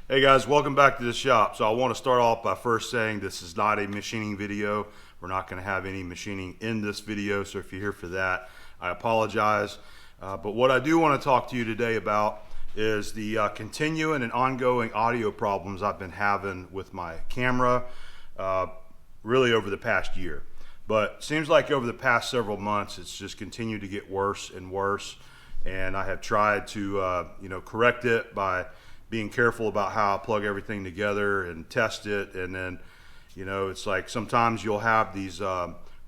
Hey guys, welcome back to the shop. So I want to start off by first saying this is not a machining video. We're not going to have any machining in this video, so if you're here for that, I apologize. But what I do want to talk to you today about is the continuing and ongoing audio problems I've been having with my camera really over the past year. But seems like over the past several months it's just continued to get worse and worse, and I have tried to correct it by being careful about how I plug everything together and test it. And then it's like sometimes you'll have these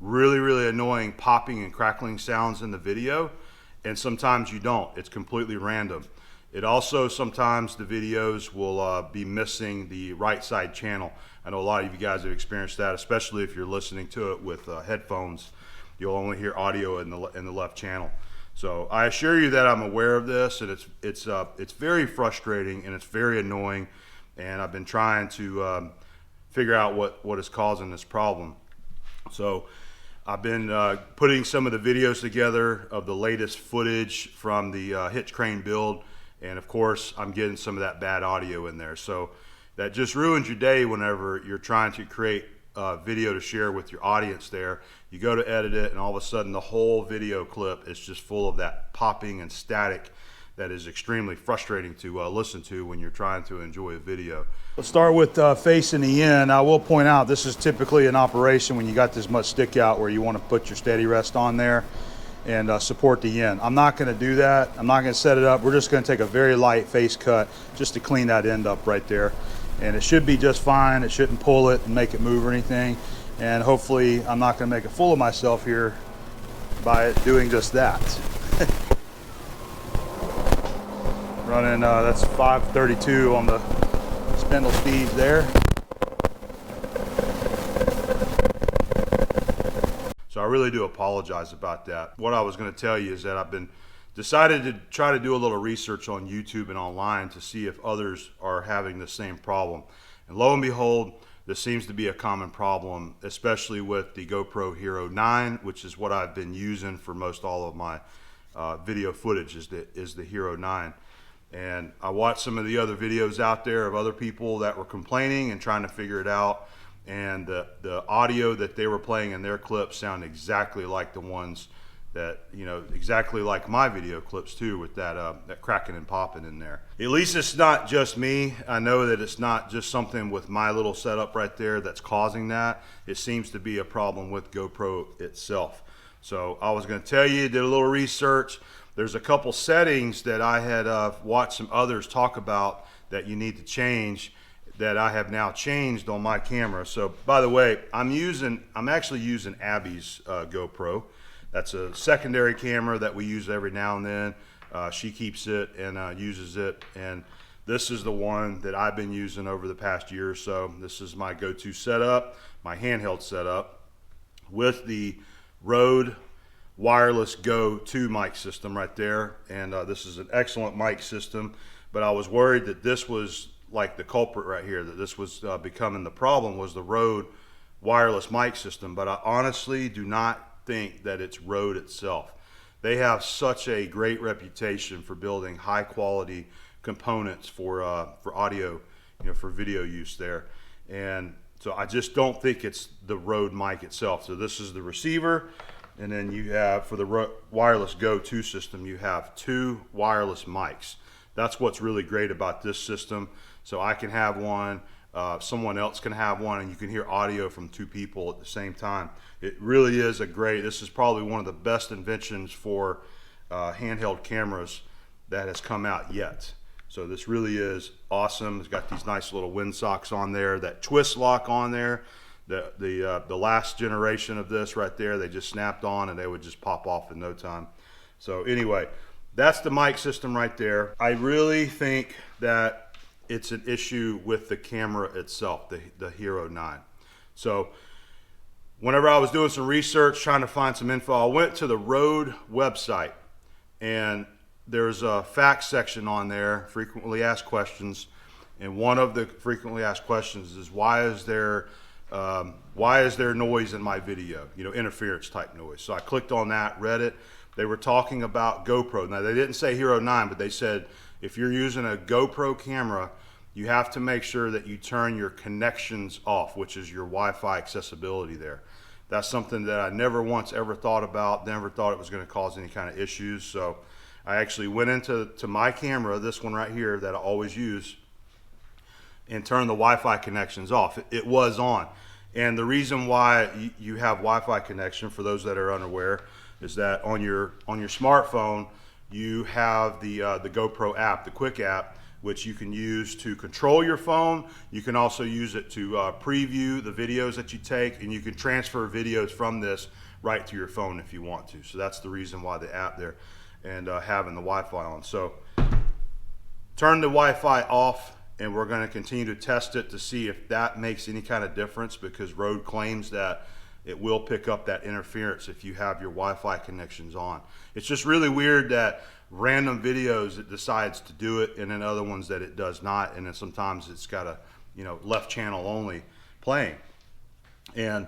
really annoying popping and crackling sounds in the video, and sometimes you don't. It's completely random. It also, sometimes the videos will be missing the right side channel. I know a lot of you guys have experienced that, especially if you're listening to it with headphones. You'll only hear audio in the left channel. So I assure you that I'm aware of this, and it's very frustrating and it's very annoying, and I've been trying to figure out what is causing this problem. So I've been putting some of the videos together of the latest footage from the hitch crane build, and of course I'm getting some of that bad audio in there. So that just ruins your day whenever you're trying to create video to share with your audience there. You go to edit it and all of a sudden the whole video clip is just full of that popping and static that is extremely frustrating to listen to when you're trying to enjoy a video. Let's start with facing the in. I will point out this is typically an operation when you got this much stick out where you want to put your steady rest on there and support the end. I'm not going to do that. I'm not going to set it up. We're just going to take a very light face cut just to clean that end up right there. And it should be just fine. It shouldn't pull it and make it move or anything. And hopefully I'm not going to make a fool of myself here by doing just that. Running, that's 532 on the spindle speeds there. So I really do apologize about that. What I was going to tell you is that I've been decided to try to do a little research on YouTube and online to see if others are having the same problem. And lo and behold, this seems to be a common problem, especially with the GoPro Hero 9, which is what I've been using for most all of my video footage is the Hero 9. And I watched some of the other videos out there of other people that were complaining and trying to figure it out. And the audio that they were playing in their clips sound exactly like the ones that, exactly like my video clips too, with that cracking and popping in there. At least it's not just me. I know that it's not just something with my little setup right there that's causing that. It seems to be a problem with GoPro itself. So I was going to tell you, did a little research. There's a couple settings that I had watched some others talk about that you need to change that I have now changed on my camera. So by the way, I'm actually using Abby's GoPro. That's a secondary camera that we use every now and then. She keeps it and uses it, and this is the one that I've been using over the past year or so. This is my go-to setup, my handheld setup with the Rode wireless Go 2 mic system right there. And this is an excellent mic system, but I was worried that this was like the culprit right here, that this was becoming the problem, was the Rode wireless mic system. But I honestly do not think that it's Rode itself. They have such a great reputation for building high quality components for audio, for video use there. And so I just don't think it's the Rode mic itself. So this is the receiver, and then you have, for the wireless Go 2 system, you have two wireless mics. That's what's really great about this system. So I can have one, someone else can have one, and you can hear audio from two people at the same time. It really is this is probably one of the best inventions for handheld cameras that has come out yet. So this really is awesome. It's got these nice little windsocks on there, that twist lock on there. The last generation of this right there, they just snapped on and they would just pop off in no time. So anyway, that's the mic system right there. I really think that it's an issue with the camera itself, the Hero 9. So whenever I was doing some research, trying to find some info, I went to the Rode website, and there's a facts section on there, frequently asked questions. And one of the frequently asked questions is, why is there noise in my video? Interference type noise. So I clicked on that, read it. They were talking about GoPro. Now they didn't say Hero 9, but they said if you're using a GoPro camera, you have to make sure that you turn your connections off, which is your Wi-Fi accessibility there. That's something that I never once ever thought about, never thought it was going to cause any kind of issues. So I actually went into my camera, this one right here that I always use, and turned the Wi-Fi connections off. It was on. And the reason why you have Wi-Fi connection, for those that are unaware, is that on your smartphone, you have the GoPro app, the Quick app, which you can use to control your phone. You can also use it to preview the videos that you take, and you can transfer videos from this right to your phone if you want to. So that's the reason why the app there, and having the Wi-Fi on. So turn the Wi-Fi off, and we're going to continue to test it to see if that makes any kind of difference, because Rode claims that it will pick up that interference if you have your Wi-Fi connections on. It's just really weird that random videos it decides to do it, and then other ones that it does not, and then sometimes it's got a left channel only playing. And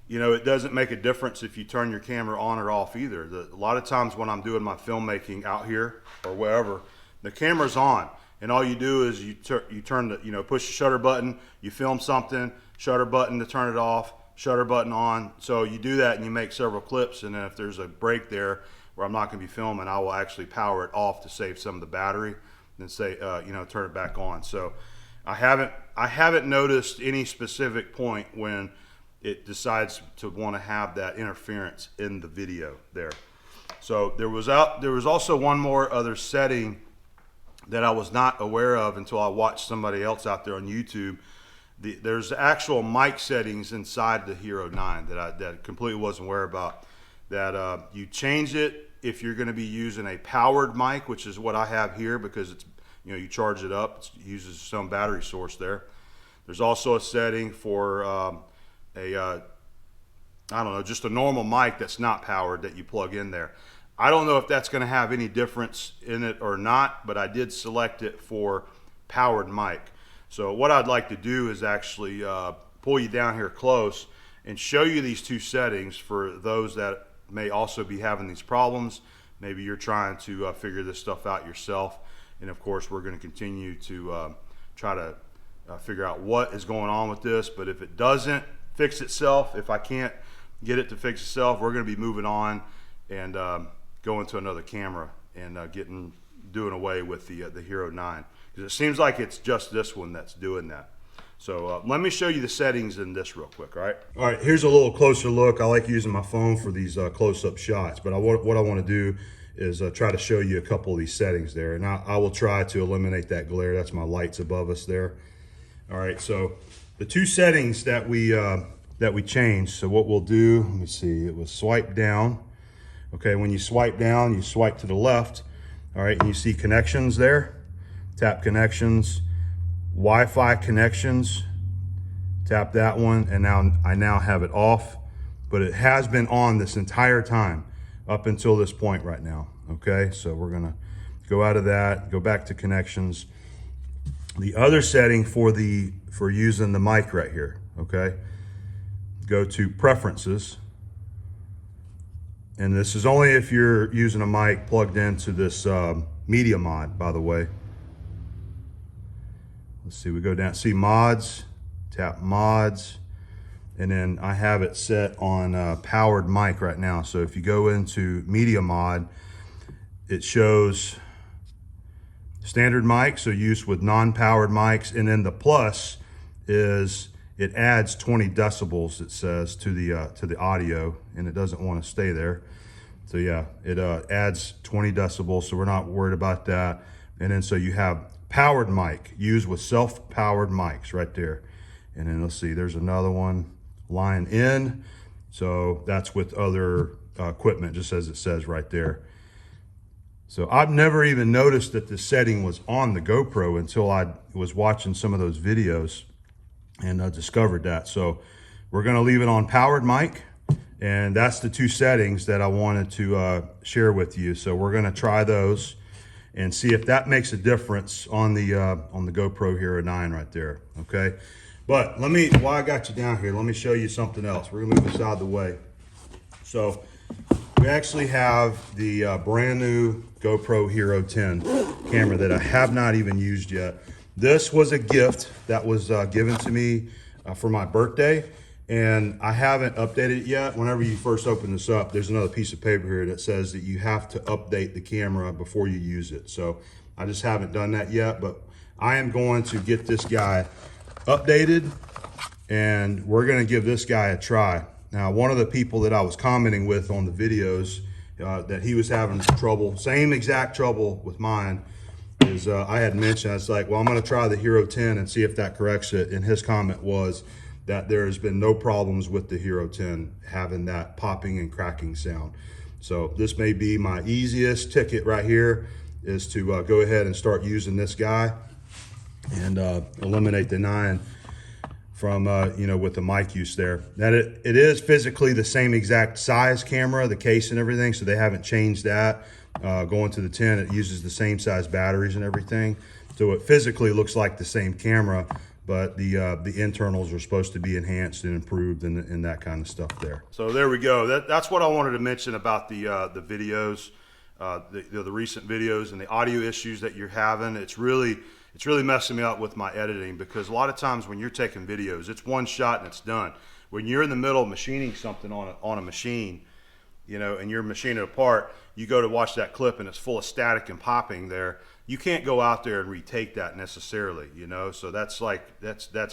it doesn't make a difference if you turn your camera on or off either. A lot of times when I'm doing my filmmaking out here or wherever, the camera's on, and all you do is you turn the push the shutter button, you film something, shutter button to turn it off, shutter button on. So you do that and you make several clips, and then if there's a break there where I'm not going to be filming, I will actually power it off to save some of the battery, and say turn it back on. So I haven't noticed any specific point when it decides to want to have that interference in the video there. So there was also one more other setting that I was not aware of until I watched somebody else out there on YouTube. There's actual mic settings inside the Hero 9 that I completely wasn't aware about. That you change it if you're going to be using a powered mic, which is what I have here, because it's you charge it up, it uses its own battery source there. There's also a setting for I don't know, just a normal mic that's not powered that you plug in there. I don't know if that's going to have any difference in it or not, but I did select it for powered mic. So what I'd like to do is actually pull you down here close and show you these two settings for those that may also be having these problems. Maybe you're trying to figure this stuff out yourself. And of course, we're going to continue to try to figure out what is going on with this. But if it doesn't fix itself, if I can't get it to fix itself, we're going to be moving on and going to another camera and doing away with the Hero 9. Because it seems like it's just this one that's doing that. So let me show you the settings in this real quick, all right? All right, here's a little closer look. I like using my phone for these close-up shots, but what I want to do is try to show you a couple of these settings there. And I will try to eliminate that glare. That's my lights above us there. All right, so the two settings that we changed. So what we'll do, let me see, it was swipe down. Okay, when you swipe down, you swipe to the left. All right, and you see connections there. Tap connections. Wi-Fi connections, tap that one, and now I have it off, but it has been on this entire time up until this point right now. Okay, so we're gonna go out of that, go back to connections. The other setting for using the mic right here, okay, go to preferences, and this is only if you're using a mic plugged into this media mod, by the way. Let's see, we go down, see mods, tap mods, and then I have it set on powered mic right now. So if you go into media mod, it shows standard mic, so use with non-powered mics, and then the plus is it adds 20 decibels, it says, to the audio, and it doesn't want to stay there. So yeah, it adds 20 decibels, so we're not worried about that. And then so you have powered mic, used with self-powered mics right there. And then let's see, there's another one, line in. So that's with other equipment, just as it says right there. So I've never even noticed that this setting was on the GoPro until I was watching some of those videos and discovered that. So we're gonna leave it on powered mic, and that's the two settings that I wanted to share with you. So we're gonna try those and see if that makes a difference on the GoPro Hero 9 right there, okay? But while I got you down here, let me show you something else. We're gonna move this out of the way. So we actually have the brand new GoPro Hero 10 camera that I have not even used yet. This was a gift that was given to me for my birthday, and I haven't updated it yet. Whenever you first open this up, there's another piece of paper here that says that you have to update the camera before you use it. So I just haven't done that yet, but I am going to get this guy updated, and we're going to give this guy a try. Now, one of the people that I was commenting with on the videos that he was having trouble, same exact trouble with mine, is I had mentioned, I was like, well, I'm going to try the Hero 10 and see if that corrects it. And his comment was that there has been no problems with the Hero 10 having that popping and cracking sound. So this may be my easiest ticket right here, is to go ahead and start using this guy and eliminate the 9 from, you know, with the mic use there. That it is physically the same exact size camera, the case and everything, so they haven't changed that. Going to the 10, it uses the same size batteries and everything. So it physically looks like the same camera, but the internals are supposed to be enhanced and improved and that kind of stuff there. So there we go. That's what I wanted to mention about the videos, the recent videos and the audio issues that you're having. It's really messing me up with my editing, because a lot of times when you're taking videos, it's one shot and it's done. When you're in the middle of machining something on a machine, you know, and you're machining it apart, you go to watch that clip and it's full of static and popping there. You can't go out there and retake that necessarily, you know, so that's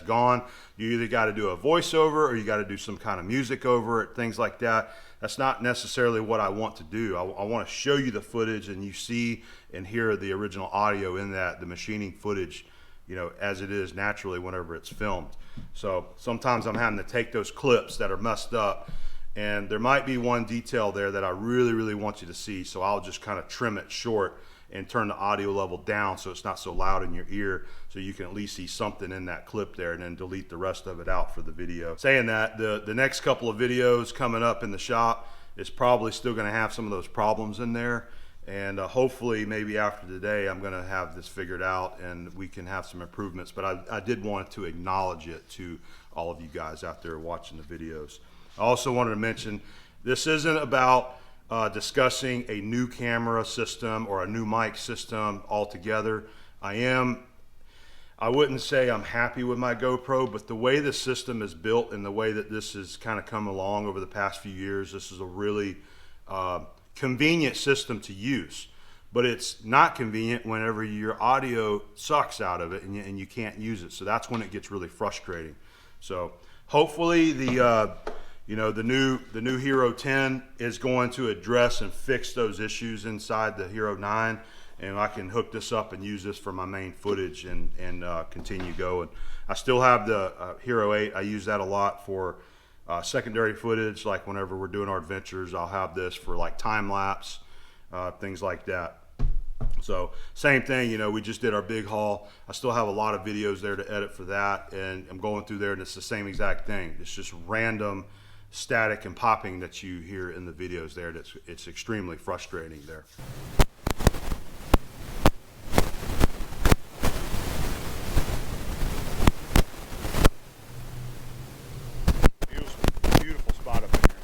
gone. You either got to do a voiceover or you got to do some kind of music over it, things like that. That's not necessarily what I want to do. I want to show you the footage and you see and hear the original audio in that, the machining footage, you know, as it is naturally whenever it's filmed. So sometimes I'm having to take those clips that are messed up, and there might be one detail there that I really want you to see, so I'll just kind of trim it short and turn the audio level down so it's not so loud in your ear, so you can at least see something in that clip there, and then delete the rest of it out for the video. Saying that, the next couple of videos coming up in the shop is probably still going to have some of those problems in there, and hopefully maybe after today I'm going to have this figured out and we can have some improvements. But I did want to acknowledge it to all of you guys out there watching the videos. I also wanted to mention, this isn't about discussing a new camera system or a new mic system altogether. I wouldn't say I'm happy with my GoPro, but the way the system is built and the way that this has kind of come along over the past few years, this is a really convenient system to use. But it's not convenient whenever your audio sucks out of it and you can't use it. So that's when it gets really frustrating. So hopefully you know, the new Hero 10 is going to address and fix those issues inside the Hero 9, and I can hook this up and use this for my main footage and continue going. I still have the Hero 8. I use that a lot for secondary footage, like whenever we're doing our adventures, I'll have this for like time lapse, things like that. So same thing, you know, we just did our big haul. I still have a lot of videos there to edit for that, and I'm going through there and it's the same exact thing. It's just random static and popping that you hear in the videos there. It's extremely frustrating there. Beautiful spot up in here.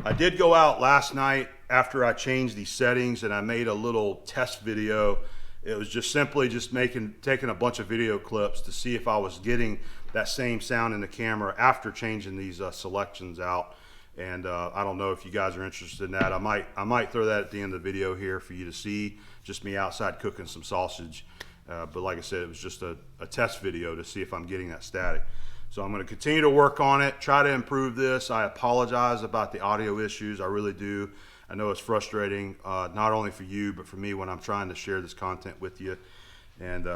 I did go out last night after I changed these settings and I made a little test video. It was just simply taking a bunch of video clips to see if I was getting that same sound in the camera after changing these selections out. And I don't know if you guys are interested in that. I might throw that at the end of the video here for you to see, just me outside cooking some sausage. But like I said, it was just a test video to see if I'm getting that static. So I'm going to continue to work on it, try to improve this. I apologize about the audio issues. I really do. I know it's frustrating, not only for you, but for me when I'm trying to share this content with you. And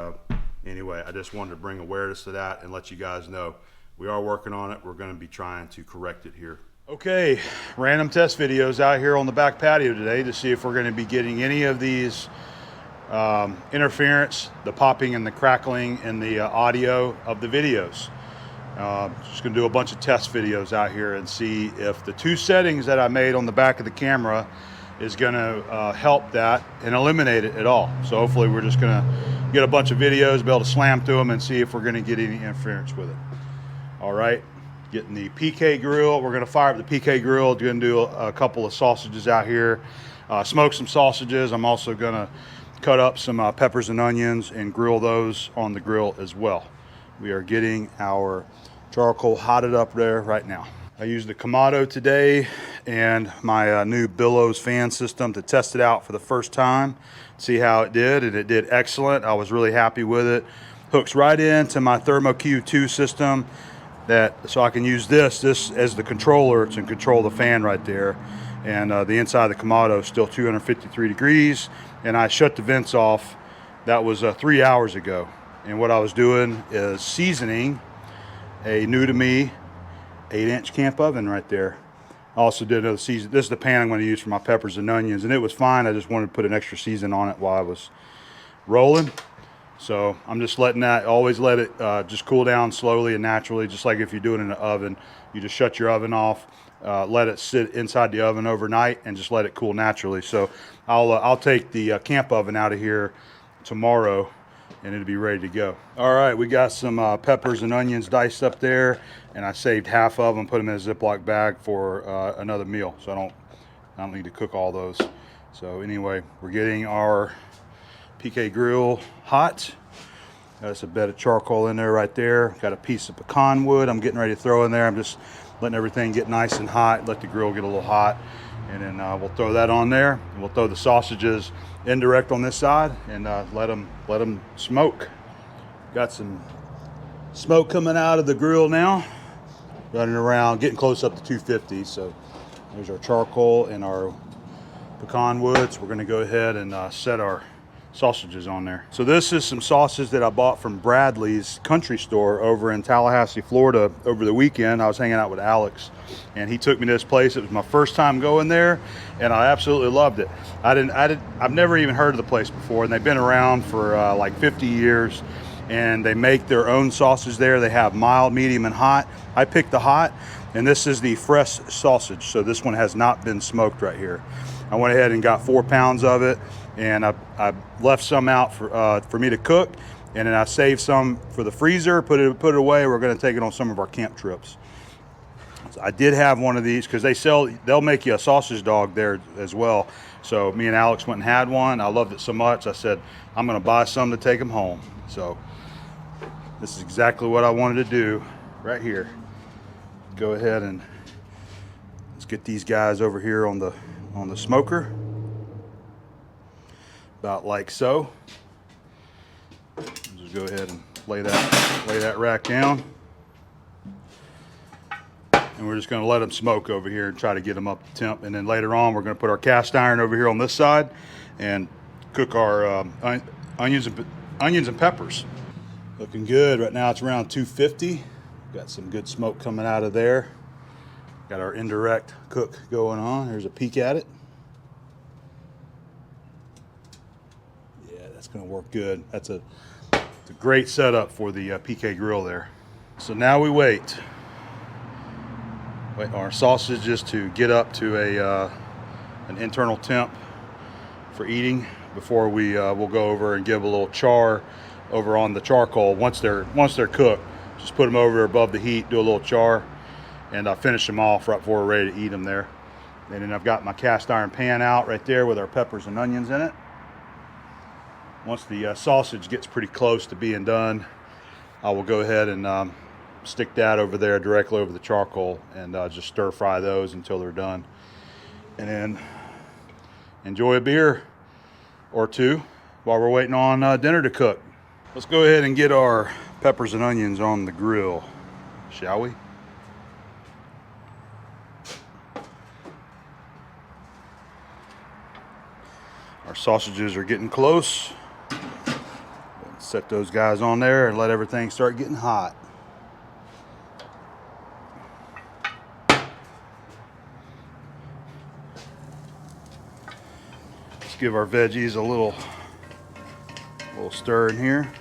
anyway, I just wanted to bring awareness to that and let you guys know we are working on it. We're going to be trying to correct it here. Okay, random test videos out here on the back patio today to see if we're going to be getting any of these interference, the popping and the crackling in the audio of the videos. Just gonna do a bunch of test videos out here and see if the two settings that I made on the back of the camera is gonna help that and eliminate it at all. So hopefully we're just gonna get a bunch of videos, be able to slam through them and see if we're gonna get any interference with it. All right, getting the PK grill. We're gonna fire up the PK grill. Gonna do a couple of sausages out here. Smoke some sausages. I'm also gonna cut up some peppers and onions and grill those on the grill as well. We are getting our charcoal hotted up there right now. I used the Kamado today and my new Billows fan system to test it out for the first time, see how it did, and it did excellent. I was really happy with it. Hooks right into my ThermoQ 2 system, so I can use this as the controller to control the fan right there. And the inside of the Kamado is still 253 degrees, and I shut the vents off. That was 3 hours ago. And what I was doing is seasoning a new to me 8-inch camp oven right there. I also did another season. This is the pan I'm going to use for my peppers and onions, and it was fine. I just wanted to put an extra season on it while I was rolling. So I'm just letting that, always let it just cool down slowly and naturally, just like if you're doing it in an oven. You just shut your oven off, let it sit inside the oven overnight, and just let it cool naturally. So I'll take the camp oven out of here tomorrow, and it'll be ready to go. All right, we got some peppers and onions diced up there, and I saved half of them, put them in a Ziploc bag for another meal, so I don't need to cook all those. So anyway, we're getting our PK grill hot. Got a bed of charcoal in there right there. Got a piece of pecan wood I'm getting ready to throw in there. I'm just letting everything get nice and hot, let the grill get a little hot, and then we'll throw that on there, and we'll throw the sausages indirect on this side and let them smoke. Got some smoke coming out of the grill now, running around, getting close up to 250. So there's our charcoal and our pecan wood. So we're going to go ahead and set our sausages on there. So this is some sausage that I bought from Bradley's country store over in Tallahassee, Florida over the weekend. I was hanging out with Alex and he took me to this place. It was my first time going there and I absolutely loved it. I've never even heard of the place before, and they've been around for like 50 years, and they make their own sausage there. They have mild, medium, and hot. I picked the hot, and this is the fresh sausage. So this one has not been smoked right here. I went ahead and got 4 pounds of it, and I left some out for me to cook, and then I saved some for the freezer, put it away. We're going to take it on some of our camp trips. So I did have one of these because they'll make you a sausage dog there as well. So me and Alex went and had one. I loved it so much, I said, I'm going to buy some to take them home. So this is exactly what I wanted to do right here. Go ahead and let's get these guys over here on the smoker. About like so. Just go ahead and lay that rack down. And we're just going to let them smoke over here and try to get them up to temp. And then later on, we're going to put our cast iron over here on this side and cook our onions and peppers. Looking good. Right now it's around 250. Got some good smoke coming out of there. Got our indirect cook going on. Here's a peek at it. Yeah, that's going to work good. It's a great setup for the PK grill there. So now we wait our sausages to get up to an internal temp for eating before we'll go over and give a little char over on the charcoal. Once they're cooked, just put them over above the heat, do a little char, and finish them off right before we're ready to eat them there. And then I've got my cast iron pan out right there with our peppers and onions in it. Once the sausage gets pretty close to being done, I will go ahead and stick that over there directly over the charcoal and just stir fry those until they're done. And then enjoy a beer or two while we're waiting on dinner to cook. Let's go ahead and get our peppers and onions on the grill, shall we? Our sausages are getting close. Set those guys on there and let everything start getting hot. Let's give our veggies a little stir in here.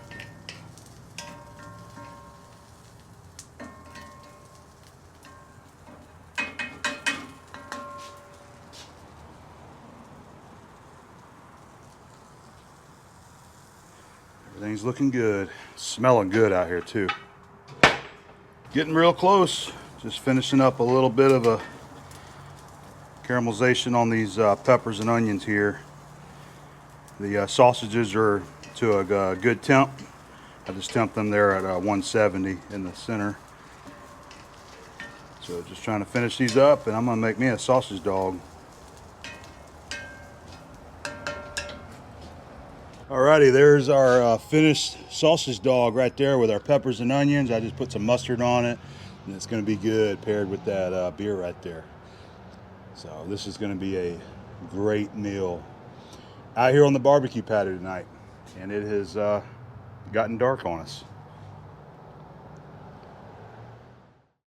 Everything's looking good. Smelling good out here too. Getting real close. Just finishing up a little bit of a caramelization on these peppers and onions here. The sausages are to a good temp. I just temp them there at 170 in the center. So just trying to finish these up, and I'm gonna make me a sausage dog. Alrighty, there's our finished sausage dog right there with our peppers and onions. I just put some mustard on it, and it's gonna be good paired with that beer right there. So this is gonna be a great meal out here on the barbecue patio tonight, and it has gotten dark on us.